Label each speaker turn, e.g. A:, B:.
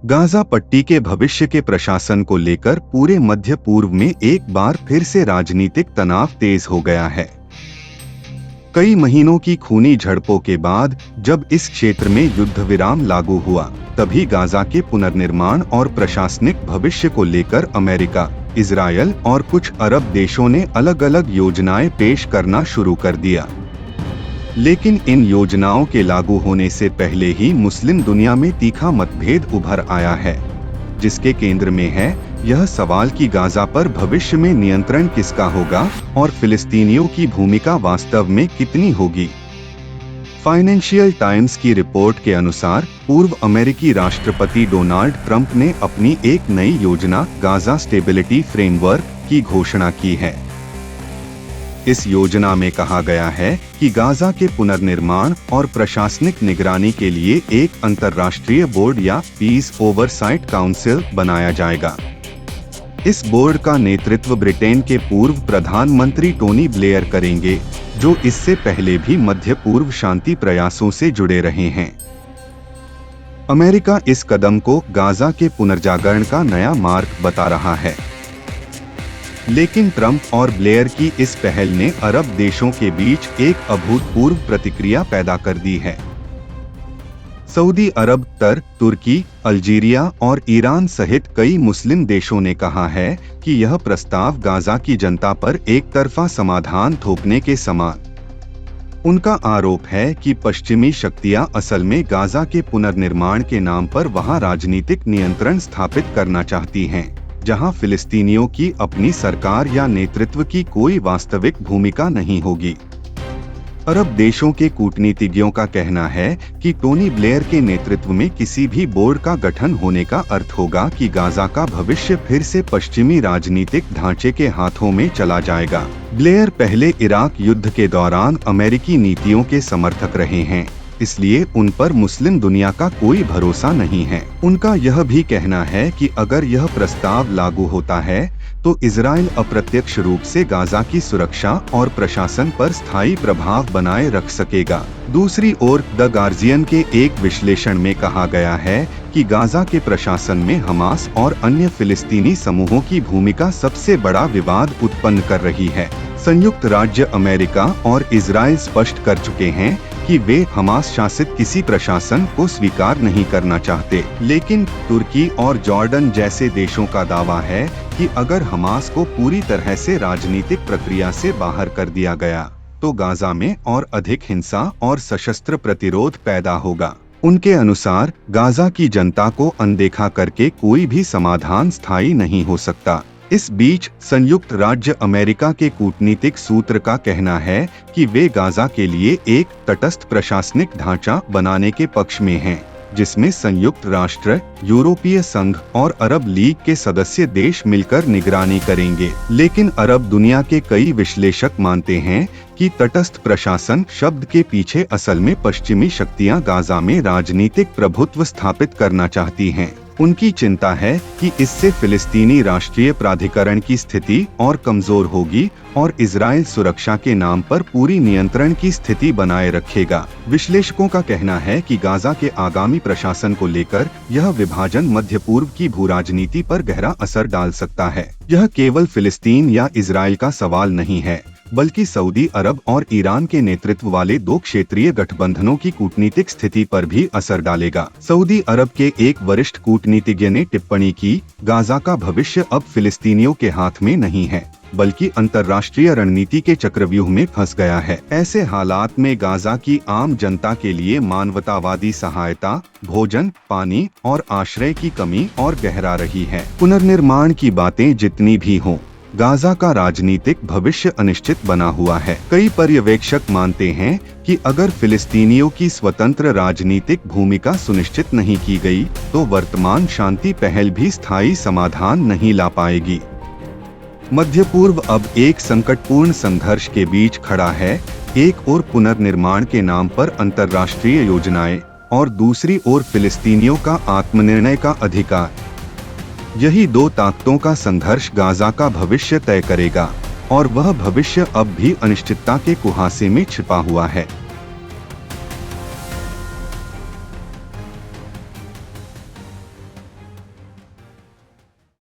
A: Gaza पट्टी के भविष्य के प्रशासन को लेकर पूरे मध्य पूर्व में एक बार फिर से राजनीतिक तनाव तेज हो गया है। कई महीनों की खूनी झड़पों के बाद जब इस क्षेत्र में युद्ध विराम लागू हुआ, तभी गाजा के पुनर्निर्माण और प्रशासनिक भविष्य को लेकर अमेरिका, इजरायल और कुछ अरब देशों ने अलग अलग योजनाएं पेश करना शुरू कर दिया। लेकिन इन योजनाओं के लागू होने से पहले ही मुस्लिम दुनिया में तीखा मतभेद उभर आया है, जिसके केंद्र में है यह सवाल कि गाजा पर भविष्य में नियंत्रण किसका होगा और फिलिस्तीनियों की भूमिका वास्तव में कितनी होगी। फाइनेंशियल टाइम्स की रिपोर्ट के अनुसार पूर्व अमेरिकी राष्ट्रपति डोनाल्ड ट्रंप ने अपनी एक नई योजना गाजा स्टेबिलिटी फ्रेमवर्क की घोषणा की है। इस योजना में कहा गया है कि गाजा के पुनर्निर्माण और प्रशासनिक निगरानी के लिए एक अंतर्राष्ट्रीय बोर्ड या पीस ओवरसाइट काउंसिल बनाया जाएगा। इस बोर्ड का नेतृत्व ब्रिटेन के पूर्व प्रधानमंत्री टोनी ब्लेयर करेंगे, जो इससे पहले भी मध्य पूर्व शांति प्रयासों से जुड़े रहे हैं। अमेरिका इस कदम को गाजा के पुनर्जागरण का नया मार्ग बता रहा है, लेकिन ट्रंप और ब्लेयर की इस पहल ने अरब देशों के बीच एक अभूतपूर्व प्रतिक्रिया पैदा कर दी है। सऊदी अरब, तुर्की, अल्जीरिया और ईरान सहित कई मुस्लिम देशों ने कहा है कि यह प्रस्ताव गाजा की जनता पर एक तरफा समाधान थोपने के समान। उनका आरोप है कि पश्चिमी शक्तियां असल में गाजा के पुनर्निर्माण के नाम पर वहां राजनीतिक नियंत्रण स्थापित करना चाहती हैं, जहां फिलिस्तीनियों की अपनी सरकार या नेतृत्व की कोई वास्तविक भूमिका नहीं होगी। अरब देशों के कूटनीतिज्ञों का कहना है कि टोनी ब्लेयर के नेतृत्व में किसी भी बोर्ड का गठन होने का अर्थ होगा कि गाजा का भविष्य फिर से पश्चिमी राजनीतिक ढांचे के हाथों में चला जाएगा। ब्लेयर पहले इराक युद्ध के दौरान अमेरिकी नीतियों के समर्थक रहे हैं, इसलिए उन पर मुस्लिम दुनिया का कोई भरोसा नहीं है। उनका यह भी कहना है कि अगर यह प्रस्ताव लागू होता है तो इजराइल अप्रत्यक्ष रूप से गाजा की सुरक्षा और प्रशासन पर स्थायी प्रभाव बनाए रख सकेगा। दूसरी ओर द गार्जियन के एक विश्लेषण में कहा गया है कि गाजा के प्रशासन में हमास और अन्य फिलिस्तीनी समूहों की भूमिका सबसे बड़ा विवाद उत्पन्न कर रही है। संयुक्त राज्य अमेरिका और इजराइल स्पष्ट कर चुके हैं कि वे हमास शासित किसी प्रशासन को स्वीकार नहीं करना चाहते, लेकिन तुर्की और जॉर्डन जैसे देशों का दावा है कि अगर हमास को पूरी तरह से राजनीतिक प्रक्रिया से बाहर कर दिया गया तो गाजा में और अधिक हिंसा और सशस्त्र प्रतिरोध पैदा होगा। उनके अनुसार गाजा की जनता को अनदेखा करके कोई भी समाधान स्थायी नहीं हो सकता। इस बीच संयुक्त राज्य अमेरिका के कूटनीतिक सूत्र का कहना है कि वे गाजा के लिए एक तटस्थ प्रशासनिक ढांचा बनाने के पक्ष में हैं, जिसमें संयुक्त राष्ट्र, यूरोपीय संघ और अरब लीग के सदस्य देश मिलकर निगरानी करेंगे। लेकिन अरब दुनिया के कई विश्लेषक मानते हैं कि तटस्थ प्रशासन शब्द के पीछे असल में पश्चिमी शक्तियां गाजा में राजनीतिक प्रभुत्व स्थापित करना चाहती हैं। उनकी चिंता है कि इससे फिलिस्तीनी राष्ट्रीय प्राधिकरण की स्थिति और कमजोर होगी और इजराइल सुरक्षा के नाम पर पूरी नियंत्रण की स्थिति बनाए रखेगा। विश्लेषकों का कहना है कि गाजा के आगामी प्रशासन को लेकर यह विभाजन मध्य पूर्व की भूराजनीति पर गहरा असर डाल सकता है। यह केवल फिलिस्तीन या इजराइल का सवाल नहीं है, बल्कि सऊदी अरब और ईरान के नेतृत्व वाले दो क्षेत्रीय गठबंधनों की कूटनीतिक स्थिति पर भी असर डालेगा। सऊदी अरब के एक वरिष्ठ कूटनीतिज्ञ ने टिप्पणी की, गाजा का भविष्य अब फिलिस्तीनियों के हाथ में नहीं है, बल्कि अंतर्राष्ट्रीय रणनीति के चक्रव्यूह में फंस गया है। ऐसे हालात में गाजा की आम जनता के लिए मानवतावादी सहायता, भोजन, पानी और आश्रय की कमी और गहरा रही है। पुनर्निर्माण की बातें जितनी भी हों, गाजा का राजनीतिक भविष्य अनिश्चित बना हुआ है। कई पर्यवेक्षक मानते हैं कि अगर फिलिस्तीनियों की स्वतंत्र राजनीतिक भूमिका सुनिश्चित नहीं की गई, तो वर्तमान शांति पहल भी स्थायी समाधान नहीं ला पाएगी। मध्य पूर्व अब एक संकटपूर्ण संघर्ष के बीच खड़ा है। एक ओर पुनर्निर्माण के नाम पर अंतर्राष्ट्रीय योजनाएं और दूसरी ओर फिलिस्तीनियों का आत्मनिर्णय का अधिकार। यही दो ताकतों का संघर्ष गाजा का भविष्य तय करेगा और वह भविष्य अब भी अनिश्चितता के कुहासे में छिपा हुआ है।